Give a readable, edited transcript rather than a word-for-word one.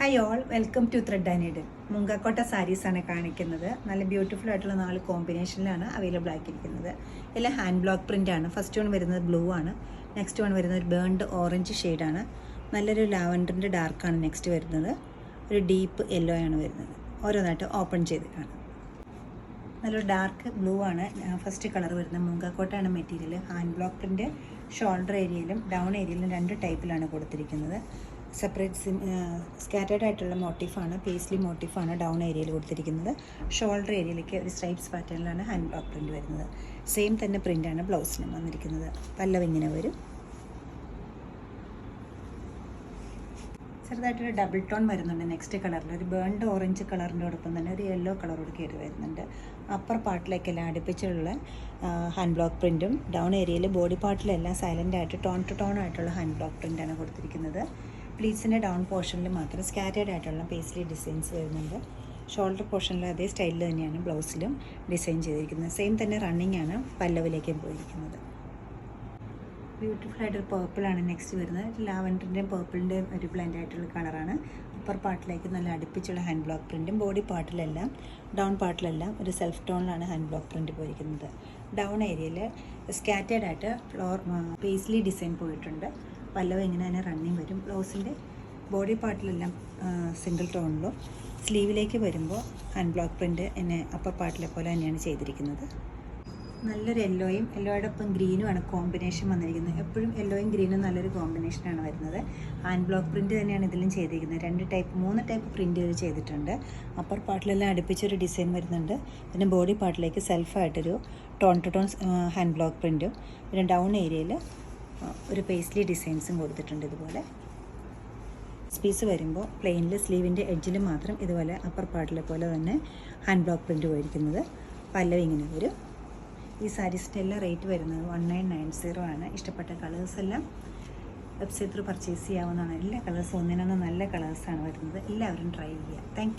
Hi all, welcome to thread and needle. മുങ്കക്കോട്ട സാരീസാണ് കാണിക്കുന്നത്. നല്ല ബ്യൂട്ടിഫുൾ ആയിട്ടുള്ള 4 കോമ്പിനേഷനിലാണ് അവൈലബിൾ ആക്കിയിരിക്കുന്നത്. എല്ലാം ഹാൻഡ് ബ്ലോക്ക് പ്രിൻ്റാണ്. ഫസ്റ്റ് വൺ വരുന്നത് ബ്ലൂ ആണ്, നെക്സ്റ്റ് വൺ വരുന്നത് ഒരു ബേൺഡ് ഓറഞ്ച് ഷെയ്ഡാണ്, നല്ലൊരു ലാവൻഡറിൻ്റെ ഡാർക്കാണ് നെക്സ്റ്റ് വരുന്നത്, ഒരു ഡീപ്പ് യെല്ലോ ആണ് വരുന്നത്. ഓരോന്നായിട്ട് ഓപ്പൺ ചെയ്ത് കാണാം. നല്ലൊരു ഡാർക്ക് ബ്ലൂ ആണ് ഫസ്റ്റ് കളർ വരുന്നത്. മുങ്കക്കോട്ടയാണ് material. Hand block print shoulder ഏരിയയിലും ഡൗൺ ഏരിയയിലും 2 ടൈപ്പിലാണ് കൊടുത്തിരിക്കുന്നത്. സെപ്പറേറ്റ് സ്കാറ്റേഡ് ആയിട്ടുള്ള മോട്ടീഫാണ്, പേസ്ലി മോട്ടീഫാണ് ഡൗൺ ഏരിയയിൽ കൊടുത്തിരിക്കുന്നത്. ഷോൾഡർ ഏരിയയിലേക്ക് ഒരു സ്ട്രൈപ്സ് പാറ്റേണിലാണ് ഹാൻഡ് ബ്ലോക്ക് പ്രിൻ്റ് വരുന്നത്. സെയിം തന്നെ പ്രിൻ്റാണ് ബ്ലൗസിനും വന്നിരിക്കുന്നത്. പല്ലവ് ഇങ്ങനെ വരും. ചെറുതായിട്ടൊരു ഡബിൾ ടോൺ വരുന്നുണ്ട് നെക്സ്റ്റ് കളറിൽ. ഒരു ബേൺഡ് ഓറഞ്ച് കളറിൻ്റെ ഒപ്പം തന്നെ ഒരു യെല്ലോ കളറോട് കയറി വരുന്നുണ്ട്. അപ്പർ പാർട്ടിലേക്കെല്ലാം അടുപ്പിച്ചുള്ള ഹാൻഡ് ബ്ലോക്ക് പ്രിൻറ്റും ഡൗൺ ഏരിയയിൽ ബോഡി പാർട്ടിലെല്ലാം സൈലൻ്റ് ആയിട്ട് ടോൺ ടു ടോൺ ആയിട്ടുള്ള ഹാൻഡ് ബ്ലോക്ക് പ്രിൻ്റാണ് കൊടുത്തിരിക്കുന്നത്. പ്ലീറ്റ്സിൻ്റെ ഡൗൺ പോർഷനിൽ മാത്രം സ്കാറ്റേഡ് ആയിട്ടുള്ള പേസ്ലി ഡിസൈൻസ് വരുന്നുണ്ട്. ഷോൾഡർ പോർഷനിൽ അതേ സ്റ്റൈലിൽ തന്നെയാണ് ബ്ലൗസിലും ഡിസൈൻ ചെയ്തിരിക്കുന്നത്. സെയിം തന്നെ റണ്ണിങ് ആണ് പല്ലവിലേക്കും പോയിരിക്കുന്നത്. ബ്യൂട്ടിഫുൾ ആയിട്ടൊരു പേർപ്പിളാണ് നെക്സ്റ്റ് വരുന്നത്. ലാവൻഡറിൻ്റെയും പേർപ്പിളിൻ്റെയും ഒരു ബ്ലെൻഡ് ആയിട്ടുള്ള കളറാണ്. അപ്പർ പാർട്ടിലേക്ക് നല്ല അടുപ്പിച്ചുള്ള ഹാൻഡ് ബ്ലോക്ക് പ്രിൻറ്റും ബോഡി പാർട്ടിലെല്ലാം ഡൗൺ പാർട്ടിലെല്ലാം ഒരു സെൽഫ് ടോണിലാണ് ഹാൻഡ് ബ്ലോക്ക് പ്രിൻറ്റ് പോയിരിക്കുന്നത്. ഡൗൺ ഏരിയയിൽ സ്കാറ്റേഡ് ആയിട്ട് ഫ്ലോർ പേസ്ലി ഡിസൈൻ പോയിട്ടുണ്ട്. പല്ലവ് ഇങ്ങനെ തന്നെ റണ്ണിങ് വരും. ബ്ലൗസിൻ്റെ ബോഡി പാർട്ടിലെല്ലാം സിംഗിൾ ടോണിലും സ്ലീവിലേക്ക് വരുമ്പോൾ ഹാൻഡ് ബ്ലോക്ക് പ്രിൻറ്റ് എന്നെ അപ്പർ പാർട്ടിലെ പോലെ തന്നെയാണ് ചെയ്തിരിക്കുന്നത്. നല്ലൊരു യെല്ലോയോടൊപ്പം ഗ്രീനുമാണ് കോമ്പിനേഷൻ വന്നിരിക്കുന്നത്. എപ്പോഴും യെല്ലോയും ഗ്രീനും നല്ലൊരു കോമ്പിനേഷനാണ് വരുന്നത്. ഹാൻഡ് ബ്ലോക്ക് പ്രിൻറ്റ് തന്നെയാണ് ഇതിലും ചെയ്തിരിക്കുന്നത്. 3 ടൈപ്പ് പ്രിൻറ്റ് ഇത് ചെയ്തിട്ടുണ്ട്. അപ്പർ പാർട്ടിലെല്ലാം അടുപ്പിച്ചൊരു ഡിസൈൻ വരുന്നുണ്ട്. പിന്നെ ബോഡി പാർട്ടിലേക്ക് സെൽഫായിട്ടൊരു tone to tone hand block പ്രിൻറ്റും പിന്നെ ഡൗൺ ഏരിയയിൽ ഒരു പേസ്ലി ഡിസൈൻസും കൊടുത്തിട്ടുണ്ട്. ഇതുപോലെ പീസ് വരുമ്പോൾ പ്ലെയിനിൽ സ്ലീവിൻ്റെ എഡ്ജിൽ മാത്രം ഇതുപോലെ അപ്പർ പാർട്ടിലെ പോലെ തന്നെ ഹാൻഡ് ബ്ലോക്ക് പ്രിൻറ്റ് പോയിരിക്കുന്നത്. പല്ലവ് ഇങ്ങനെ വരും. ഈ സാരീസിൻ്റെ എല്ലാം റേറ്റ് വരുന്നത് 1990 ആണ്. ഇഷ്ടപ്പെട്ട കളേഴ്സ് എല്ലാം വെബ്സൈറ്റ് ത്രൂ പർച്ചേസ് ചെയ്യാവുന്നതാണ്. എല്ലാ കളേഴ്സും ഒന്നിനൊന്ന് നല്ല കളേഴ്സാണ് വരുന്നത്. എല്ലാവരും ട്രൈ ചെയ്യുക. താങ്ക്